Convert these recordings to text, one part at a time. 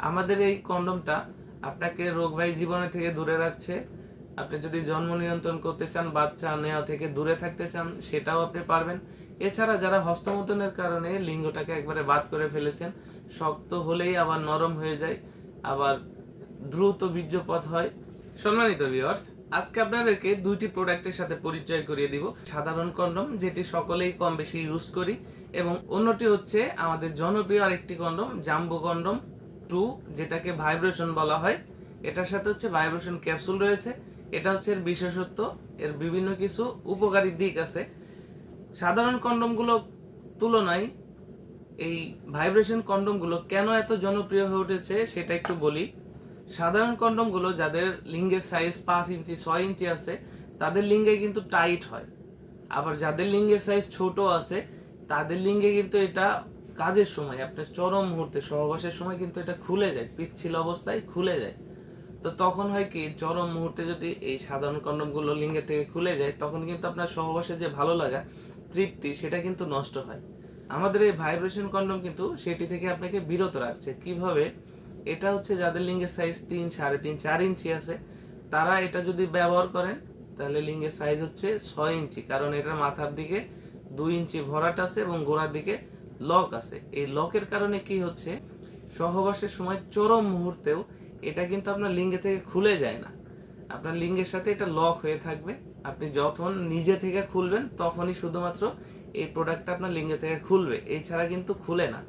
আমাদের এই কন্ডমটা আপনাকে রোগবাহী জীবনে থেকে দূরে রাখছে। আপনি যদি জন্ম নিয়ন্ত্রণ করতে চান, বাচ্চা নেওয়া থেকে দূরে থাকতে চান, সেটাও আপনি পারবেন। এছাড়া যারা হস্তমৈথুনের কারণে লিঙ্গটাকে একবারে বাদ করে ফেলেছেন, শক্ত হলেই আবার নরম হয়ে যায়, আবার দ্রুত বীর্যপাত হয়। সম্মানিত ভিউয়ার্স, আজকে আপনাদেরকে দুইটি প্রোডাক্টের সাথে পরিচয় করিয়ে দিব। সাধারণ কন্ডম, যেটি সকলেই কম বেশি ইউজ করি, এবং অন্যটি হচ্ছে আমাদের জনপ্রিয় আরেকটি কন্ডম, জাম্বো কন্ডম 2, যেটাকে ভাইব্রেশন বলা হয়। এটার সাথে হচ্ছে ভাইব্রেশন ক্যাপসুল রয়েছে। এটা হচ্ছে এর বিশেষত্ব। এর বিভিন্ন কিছু উপকারী দিক আছে। সাধারণ কন্ডমগুলো তুলনায় এই ভাইব্রেশন কন্ডমগুলো কেন এত জনপ্রিয় হয়ে উঠেছে সেটা একটু বলি। সাধারণ কন্ডমগুলো যাদের লিঙ্গের সাইজ 5 ইঞ্চি 6 ইঞ্চি আছে, তাদের লিঙ্গে কিন্তু টাইট হয়। আবার যাদের লিঙ্গের সাইজ ছোট আছে, তাদের লিঙ্গে কিন্তু এটা কাজের সময়, আপনার চরম মুহূর্তে সহবাসের সময় কিন্তু এটা খুলে যায়, পিচ্ছিল অবস্থায় খুলে যায়। তো তখন হয় কি, চরম মুহূর্তে যদি এই সাধারণ কন্ডমগুলো লিঙ্গের থেকে খুলে যায়, তখন কিন্তু আপনার সহবাসের যে ভালো লাগা, তৃপ্তি, সেটা কিন্তু নষ্ট হয়। আমাদের এই ভাইব্রেশন কন্ডম কিন্তু সেটি থেকে আপনাকে বিরত রাখছে। কিভাবে? এটা হচ্ছে যাদের লিঙ্গের সাইজ 3, 3.5, 4 ইঞ্চি আছে, তারা এটা যদি ব্যবহার করেন, তাহলে লিঙ্গের সাইজ হচ্ছে 6 ইঞ্চি, কারণ এটার মাথার দিকে 2 ইঞ্চি ভরাট আছে এবং গোড়ার দিকে লক আছে। এই লকের কারণে কি হচ্ছে, সহবাসের সময় চরম মুহূর্তেও এটা কিন্তু আপনার লিঙ্গে থেকে খুলে যায় না। আপনার লিঙ্গের সাথে এটা লক হয়ে থাকবে। আপনি যখন নিজে থেকে খুলবেন, তখনই শুধুমাত্র এই প্রোডাক্টটা আপনার লিঙ্গে থেকে খুলবে, এছাড়া কিন্তু খুলে না।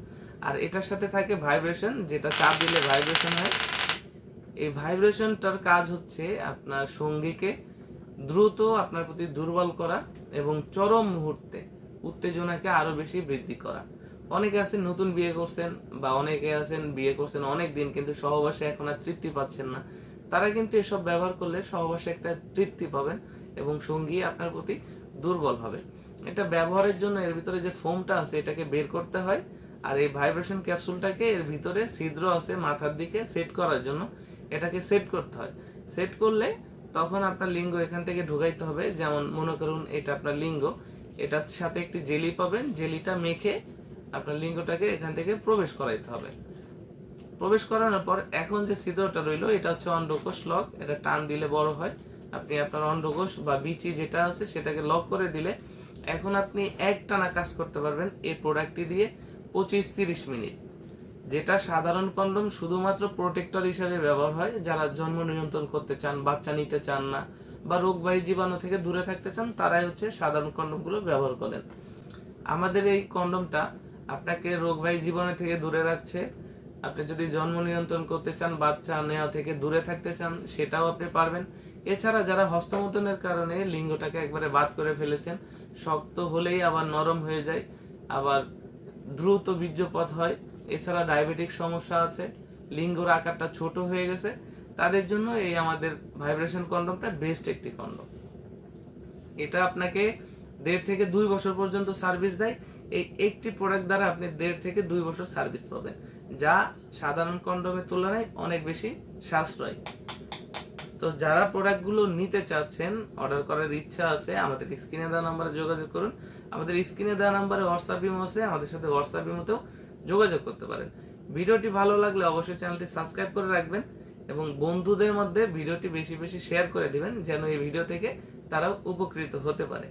আর এটার সাথে থাকে ভাইব্রেশন, যেটা চাপ দিলে ভাইব্রেশন হয়। এই ভাইব্রেশনটার কাজ হচ্ছে আপনার সঙ্গীকে দ্রুত আপনার প্রতি দুর্বল করা এবং চরম মুহূর্তে উত্তেজনাকে আরো বেশি বৃদ্ধি করা। অনেকে আছেন নতুন বিয়ে করছেন, বা অনেকে আছেন বিয়ে করছেন অনেক দিন, কিন্তু সহবাসে এখন আর তৃপ্তি পাচ্ছেন না। তারা কিন্তু এসব ব্যবহার করলে সহবাসে একটা তৃপ্তি পাবেন এবং সঙ্গী আপনার প্রতি দুর্বল হবে। এটা ব্যবহারের জন্য এর ভিতরে যে ফোমটা আছে, এটাকে বের করতে হয়। আর এই ভাইব্রেশন ক্যাপসুলটাকে এর ভিতরে ছিদ্র আছে মাথার দিকে সেট করার জন্য, এটাকে সেট করতে হয়। সেট করলে তখন আপনার লিঙ্গ এখান থেকে ঢুকাইতে হবে। যেমন মনে করুন এটা আপনার লিঙ্গ, এটার সাথে একটি জেলি পাবেন, জেলিটা মেখে আপনার লিঙ্গটাকে এখান থেকে প্রবেশ করাইতে হবে। প্রবেশ করানোর পর এখন যে ছিদ্রটা রইলো, এটা হচ্ছে অন্ডকোষ লক। এটা টান দিলে বড় হয়। আপনি আপনার অন্ডকোষ বা বিচি যেটা আছে সেটাকে লক করে দিলে এখন আপনি একটানা কাজ করতে পারবেন এই প্রোডাক্টটি দিয়ে 25-30 মিনিট। যেটা সাধারণ কন্ডম শুধুমাত্র প্রোটেক্টর হিসেবে ব্যবহার হয়, যারা জন্ম নিয়ন্ত্রণ করতে চান, বাচ্চা নিতে চান না, বা রোগবাহী জীবাণু থেকে দূরে থাকতে চান, তারাই হচ্ছে সাধারণ কন্ডমগুলো ব্যবহার করেন। আমাদের এই কন্ডমটা আপনাকে রোগবাহী জীবাণু থেকে দূরে রাখছে। আপনি যদি জন্ম নিয়ন্ত্রণ করতে চান, বাচ্চা নেওয়া থেকে দূরে থাকতে চান, সেটাও আপনি পারবেন। এছাড়া যারা হস্তমৈথুনের কারণে লিঙ্গটাকে একবারে বাদ করে ফেলেছেন, শক্ত হলেই আবার নরম হয়ে যায়, আবার দ্রুত বীর্যপাত হয়, এছাড়া ডায়াবেটিক সমস্যা আছে, লিঙ্গর আকারটা ছোট হয়ে গেছে, তাদের জন্য এই আমাদের ভাইব্রেশন কন্ডমটা বেস্ট একটি কন্ডম। এটা আপনাকে 1.5 থেকে 2 বছর পর্যন্ত সার্ভিস দেয়। এই একটি প্রোডাক্ট দ্বারা আপনি 1.5 থেকে 2 বছর সার্ভিস পাবেন, যা সাধারণ কন্ডমের তুলনায় অনেক বেশি সাশ্রয়। তো যারা প্রোডাক্টগুলো নিতে চাচ্ছেন, অর্ডার করার ইচ্ছা আছে, আমাদের স্ক্রিনে দেওয়া নাম্বারে যোগাযোগ করুন। আমাদের স্ক্রিনে দেওয়া নাম্বারে হোয়াটসঅ্যাপ ইমো আছে, আমাদের সাথে হোয়াটসঅ্যাপ ইমোতেও যোগাযোগ করতে পারেন। ভিডিওটি ভালো লাগলে অবশ্যই চ্যানেলটি সাবস্ক্রাইব করে রাখবেন এবং বন্ধুদের মধ্যে ভিডিওটি বেশি বেশি শেয়ার করে দিবেন, যেন এই ভিডিও থেকে তারাও উপকৃত হতে পারে।